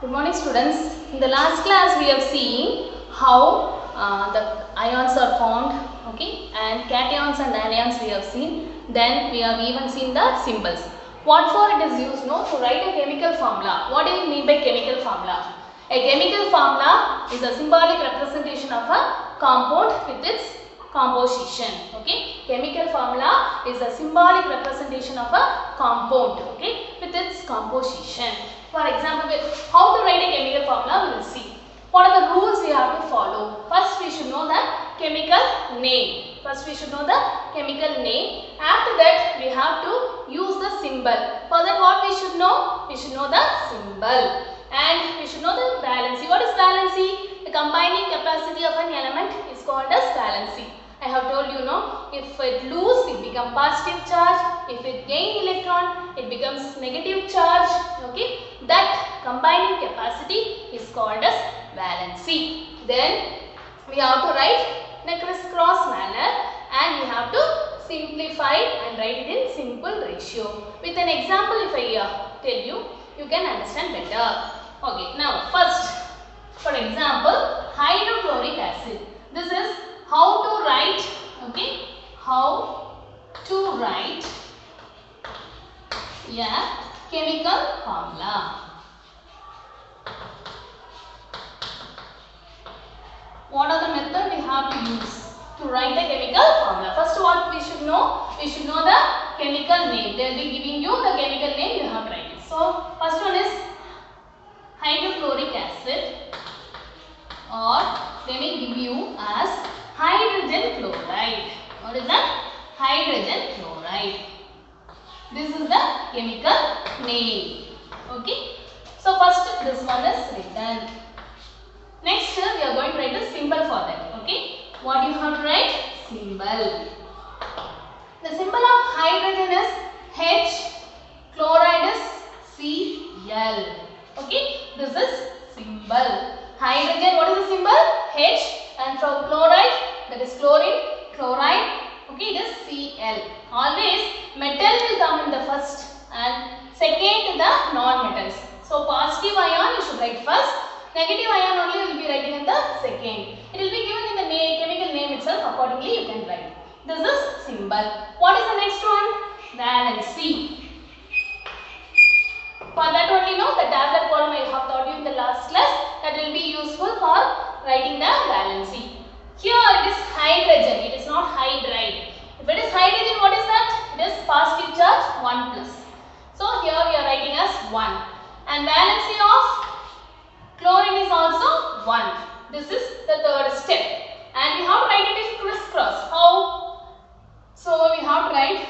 Good morning students. In the last class we have seen how the ions are formed, okay, and cations and anions we have seen. Then we have even seen the symbols. What for it is used, no, to write a chemical formula. What do you mean by chemical formula? A chemical formula is a symbolic representation of a compound with its composition. Okay, chemical formula is a symbolic representation of a compound, okay, with its composition. For example, how to write a chemical formula we will see. What are the rules we have to follow? First we should know the chemical name. Chemical name. After that we have to use the symbol. For that what we should know? We should know the symbol. And we should know the valency. What is valency? The combining capacity of an element is called as valency. I have told you, no, if it lose, it becomes positive charge. If it gain electron, it becomes negative charge. Okay, that combining capacity is called as valency. Then we have to write in a crisscross manner, and we have to simplify and write it in simple ratio. With an example, if I tell you, you can understand better. Okay, now first, for example, hydrochloric acid. This is how to write, okay, how to write a chemical formula. What are the method we have to use to write a chemical formula? First what we should know? We should know the chemical name. They will be giving you the chemical name, you have to write it. So first one is hydrochloric acid, or they may give you as hydrogen chloride. What is that? Hydrogen chloride. This is the chemical name. Okay. So first this one is written. Next we are going to write a symbol for that. Okay. What you have to write? Symbol. The symbol of hydrogen is H, chloride is Cl. Okay. This is symbol. Hydrogen, what is the symbol? H, and for chloride, that is chlorine, chloride, okay, it is Cl. Always metal will come in the first and second the non-metals. So positive ion you should write first, negative ion only you will be writing in the second. It will be given in the chemical name itself, accordingly you can write. This is symbol. What is the next one? Valency. For that only, know the tablet column I have taught you in the last class, that will be useful for writing the valency. Here it is hydrogen, it is not hydride. If it is hydrogen, what is that? It is positive charge 1 plus. So here we are writing as 1. And valency of chlorine is also 1. This is the third step. And we have to write it in crisscross. How? So we have to write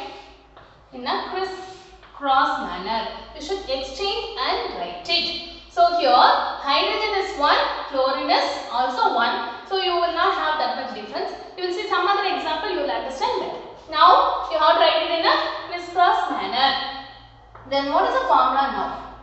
in a crisscross manner. You should exchange and write it. So here hydrogen is 1, chlorine is also 1. So you will not have that much difference. You will see some other example, you will understand better. Now you have to write it in a crisscross manner. Then what is the formula now?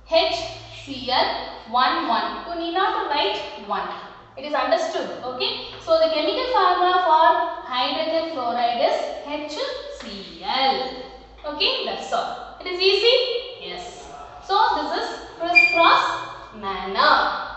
HCl 1 1. You need not to write 1. It is understood. Okay. So the chemical formula for hydrogen chloride is HCl. Okay, that's all. It is easy? Yes. So this is crisscross manner.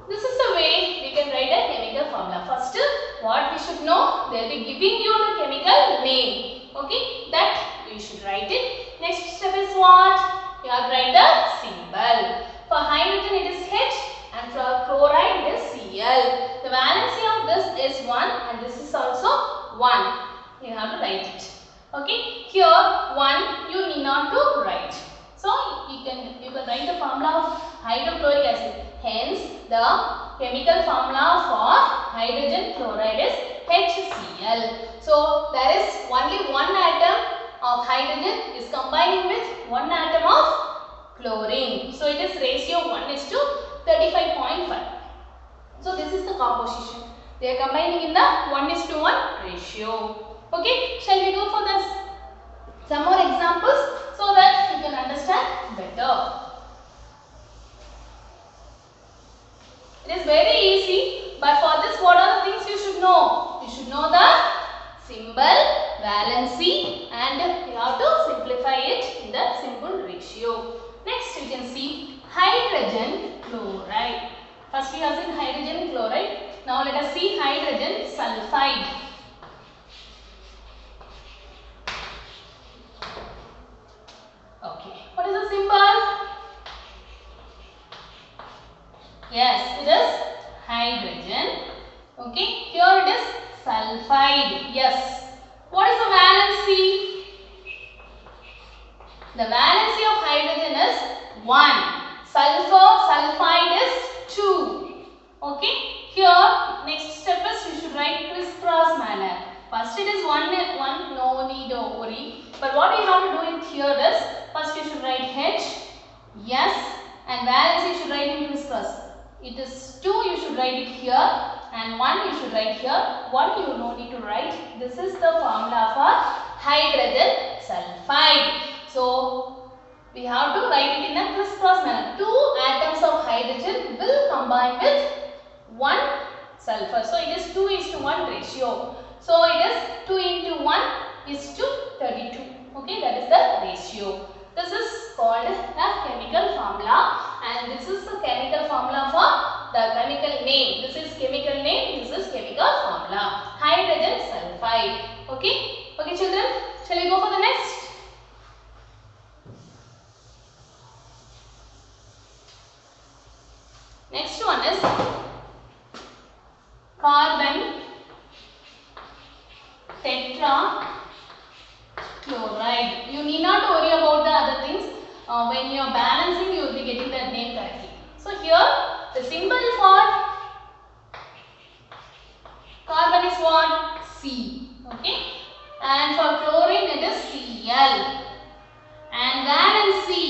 This is the way we can write a chemical formula. First, what we should know, they will be giving you the chemical name. Okay, that you should write it. Next step is what? You have to write the symbol. For hydrogen it is H, and for chloride it is Cl. The valency of this is 1 and this is also 1. You have to write it. Okay, here 1 you need not to write. So you can write the formula of hydrochloric acid. Hence the chemical formula for hydrogen chloride is HCl. So there is only one atom of hydrogen is combining with one atom of chlorine. So it is ratio 1 is to 35.5. So this is the composition. They are combining in the 1 is to 1 ratio. Okay, shall we go for this? Some more examples so that you can understand better. It is very easy, but for this what are the things you should know? You should know the symbol, valency, and you have to simplify it in the simple ratio. Next you can see hydrogen chloride. First we have seen hydrogen chloride. Now let us see hydrogen sulfide. Okay, what is the symbol? Yes, it is hydrogen. Okay, here it is sulfide. Yes. What is the valency? The valency of hydrogen is 1. Sulfide is 2. Okay. Here, next step is you should write crisscross manner. First it is one, no need to worry. But what we have to do it here is, first you should write H, yes, and valency you should write in crisscross. It is 2, you should write it here, and 1 you should write here. 1 you no need to write. This is the formula for hydrogen sulfide. So we have to write it in a crisscross manner. 2 atoms of hydrogen will combine with 1 sulfur. So it is 2:1 ratio. So it is 2 into 1 is to 32. Okay, that is the ratio. This is called the chemical formula, and this is the chemical formula for the chemical name. This is chemical name, this is chemical formula. Hydrogen sulfide. Okay? Okay children, shall we go for the next? Next one is carbon tetrachloride. You need not worry about the other things. When you are balancing, you will be getting that name correctly. So here, the symbol for carbon is what? C. Okay. And for chlorine, it is Cl. And valency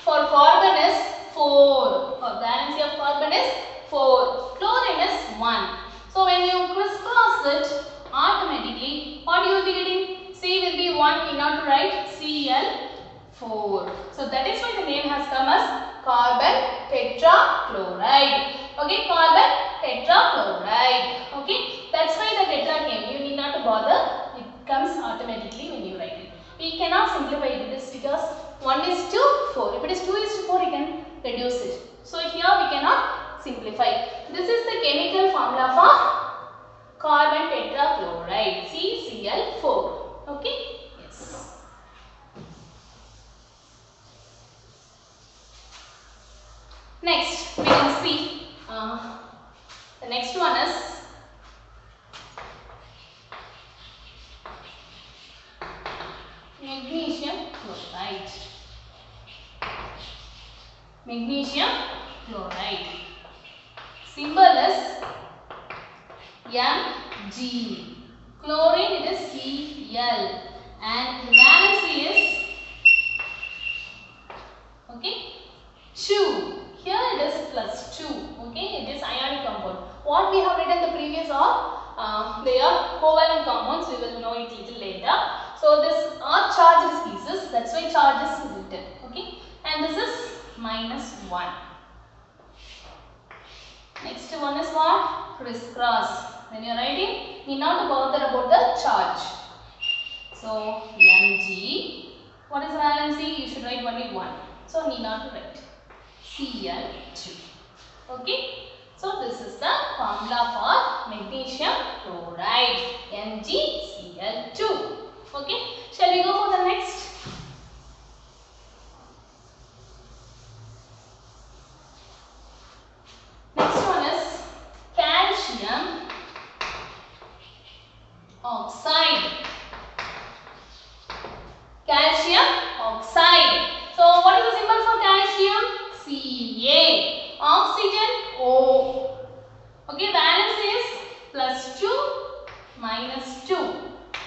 for carbon is 4. For valency of carbon is 4. Chlorine is 1. So when you crisscross it, automatically what you will be getting? C will be 1, you have to write Cl4. So that is why the name has come as carbon tetrachloride. Okay, carbon tetrachloride. Okay, that's why the tetra came. You need not to bother. It comes automatically when you write it. We cannot simplify it. It is because 1:4. If it is 2:4, you can reduce it. So here we cannot simplify. This is the chemical formula for carbon tetrachloride, CCl4. Okay? Yes. Next, we can see the next one is magnesium chloride. Magnesium chloride. Symbol is Mg. Chlorine it is Cl. And valency is okay 2. Here it is +2. Okay, it is ionic compound. What we have written the previous are they are covalent compounds. We will know it little later. So this are charged species. That's why charge is written. Okay, and this is -1. Next one is what? Crisscross. When you are writing, need not to bother about the charge. So Mg. What is valency? You should write only 1. So need not to write. Cl2. Okay. So this is the formula for magnesium chloride. MgCl2. Okay. Shall we go for the next? Next one is calcium oxide. Calcium oxide. So what is the symbol for calcium? Ca. Oxygen O. Okay, valence is +2 -2.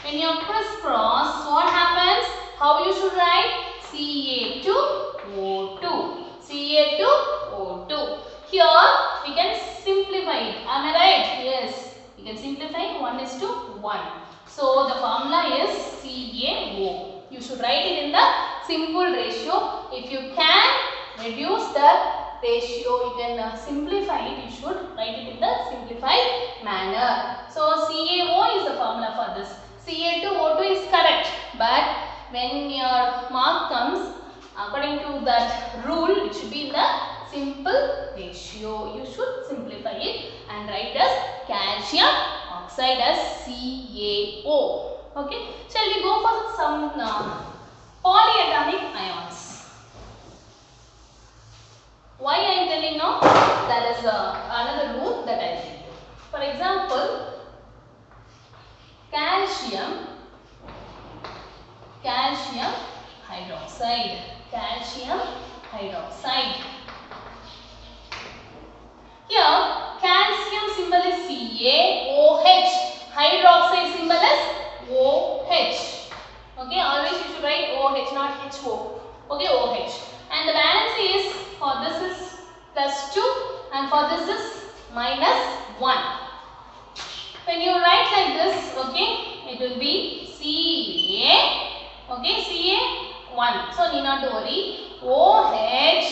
When you crisscross, what happens? How you should write? Ca2O2. Ca2O2. Here we can simplify it. Am I right? Yes. We can simplify 1:1. So the formula is CaO. You should write it in the simple ratio. If you can reduce the ratio, you can simplify it. You should write it in the simplified manner. So CaO is the formula for this. Ca2O2 is correct, but when your mark comes, according to that rule, it should be in the simple ratio. You should simplify it and write as calcium oxide as CaO. Okay, shall we go for some polyatomic ions? Why I am telling now? That is another rule that I will tell you. For example, calcium hydroxide. Here, calcium symbol is CaOH. Hydroxide symbol is OH. Okay, always you should write OH, not HO. Okay, OH. And the balance is, for this is +2 and for this is -1. When you write like this, okay, it will be Ca, okay, Ca1. So need not to worry. OH,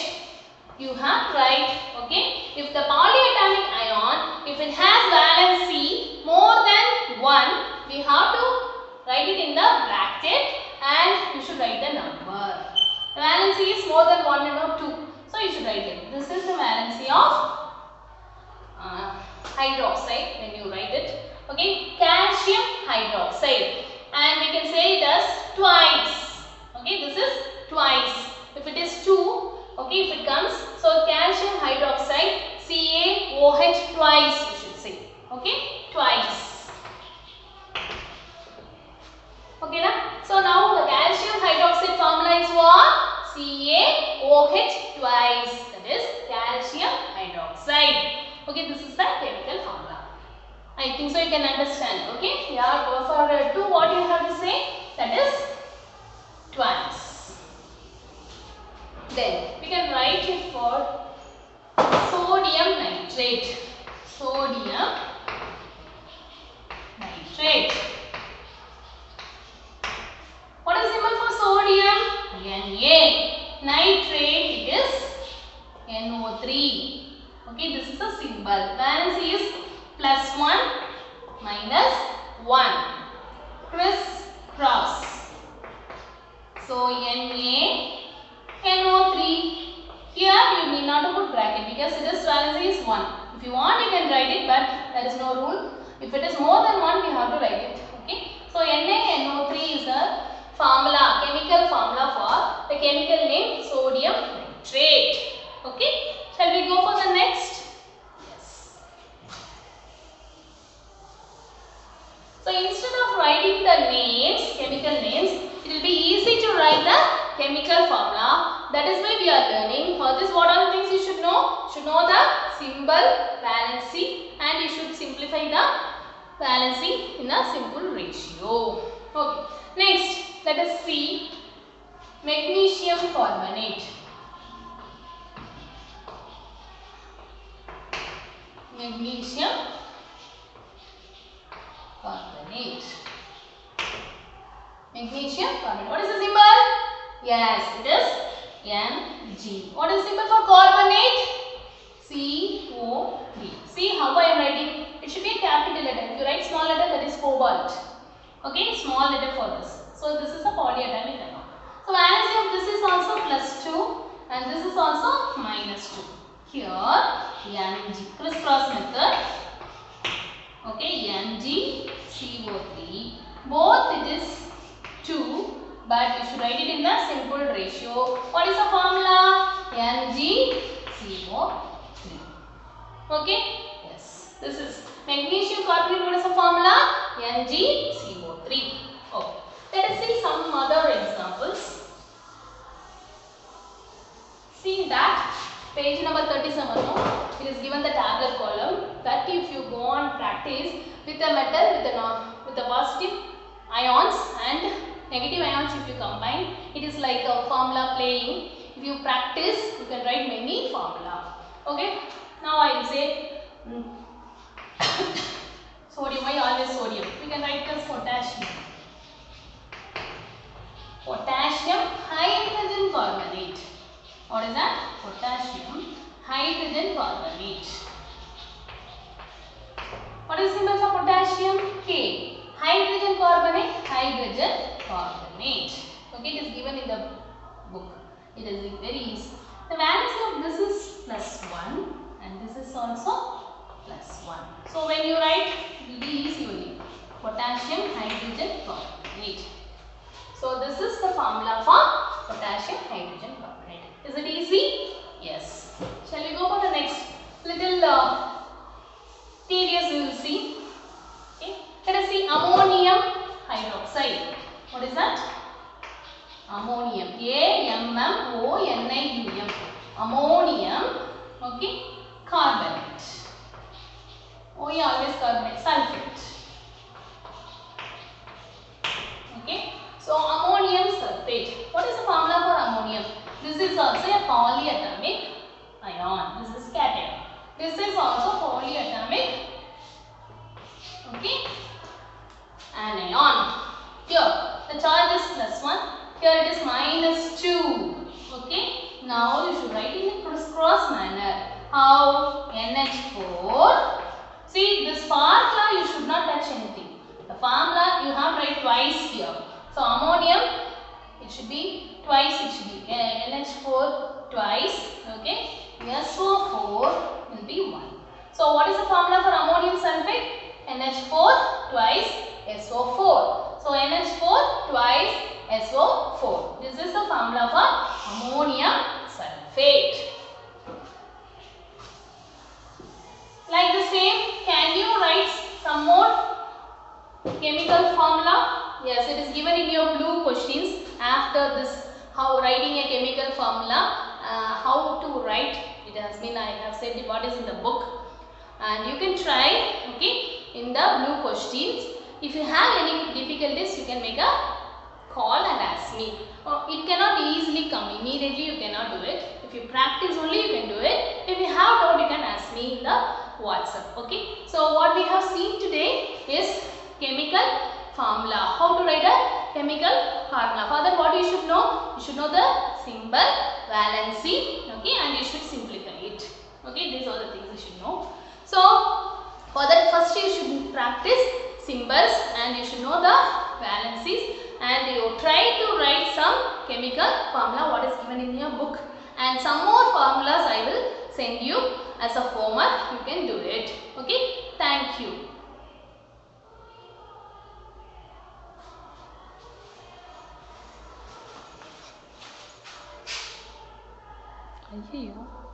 you have to write, okay, if the polyatomic ion, if it has valency more than 1, we have to write it in the bracket and you should write the number. The valency is more than 1 and not 2. So you should write it. This is the valency of hydroxide when you write it. Okay, calcium hydroxide. And we can say it as twice. Okay, this is twice. If it is 2, okay, if it comes, so calcium hydroxide CaOH twice you should say. Okay, twice. Okay, na? So now the calcium hydroxide formula is what? CaOH twice. That is calcium hydroxide. Okay, this is the chemical formula. I think so you can understand. Okay, yeah, for 2 what you have to say? That is twice. Then we can write it for sodium nitrate. What is the symbol for sodium? Na. Nitrate, it is NO3. Okay, this is a symbol. Valency is +1 -1. Criss-cross. So NaNO3. Here you need not to put bracket because its valency is 1. If you want you can write it, but there is no rule. If it is more than 1 we have to write it. Okay. So NaNO3 is the formula, chemical formula for the chemical name sodium nitrate. Okay. Shall we go for the next? Yes. So instead of writing the names, chemical names, it will be easy to write the chemical formula. That is why we are learning. For this, what are the things you should know? You should know the symbol, valency, and you should simplify the valency in a simple ratio. Okay. Next, let us see magnesium carbonate. Magnesium carbonate. Magnesium carbonate. What is the symbol? Yes, it is Mg. What is the symbol for carbonate? CO3. See how I am writing? It should be a capital letter. If you write small letter, that is cobalt. Okay, small letter for this. So this is a polyatomic ion. So valency of this is also +2 and this is also -2. Here Mg, criss-cross method. Okay, MgCO3. Both it is 2, but you should write it in the simple ratio. What is the formula? MgCO3. Okay, yes. This is magnesium carbonate. What is the formula? MgCO3. Okay. Let us see some other examples. See that page number 37. No? It is given the tabular column that if you go on practice with a metal with the positive ions and negative ions, if you combine, it is like a formula playing. If you practice, you can write many formula. Okay. Now I will say sodium. Why always sodium? We can write as potassium. Potassium hydrogen carbonate. What is that? Potassium hydrogen carbonate. What is the symbol for potassium? K. Hydrogen carbonate. Okay, it is given in the book. It is very easy. The valency of this is plus 1 and this is also plus 1. So when you write, it will be easy only. Potassium, hydrogen, carbonate. So this is the formula for potassium, hydrogen, carbonate. Is it easy? Yes. Shall we go for the next little tedious we will see. Okay. Let us see ammonium hydroxide. What is that? Ammonium. A-M-M-O-N-I-U-M. Ammonium. Okay. Carbonate. Oh yeah, always carbonate. Sulfate. Okay. So ammonium sulfate. What is the formula for ammonium? This is also a polyatomic ion. This is cation. This is also polyatomic. Okay. Anion. Here the charge is plus 1. Here it is minus 2. Okay. Now you should write in a crisscross manner. How? NH4. See, this formula you should not touch anything. The formula you have to write twice here. So ammonium, it should be twice. It should be NH4 twice. Okay. SO4 will be 1. So what is the formula for ammonium sulfate? NH4 twice SO4. So NH4 twice SO4. This is the formula for ammonium sulfate. Like the same, can you write some more chemical formula? Yes, it is given in your blue questions. After this, how writing a chemical formula, how to write. It has been, I have said what is in the book. And you can try, okay, in the blue questions. If you have any difficulties, you can make a call and ask me. It cannot easily come immediately, you cannot do it. If you practice only, you can do it. If you have doubt, you can ask me in the WhatsApp. Okay. So what we have seen today is chemical formula. How to write a chemical formula. For that, what you should know? You should know the symbol, valency, okay, and you should simplify it. Okay, these are the things you should know. So for that, first you should practice symbols and you should know the valencies, and you try to write some chemical formula what is given in your book, and some more formulas I will send you as a homework. You can do it. Okay. Thank you. ஐயோ